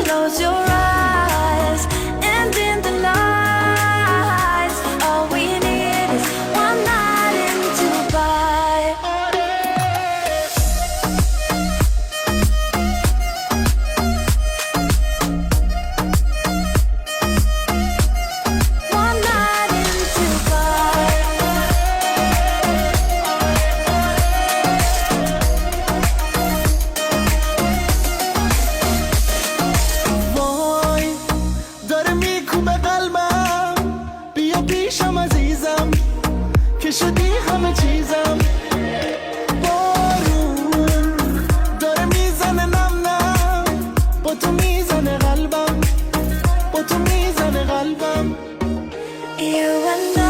Close your eyes and in the lights, all we need is one night in Dubai. One night in Dubai. وای داره میکوبه قلبم، بیا پیشم عزیزم که شدی همه چیزم. بارون داره میزنه نم نم، با تو میزنه قلبم، با تو میزنه قلبم. You and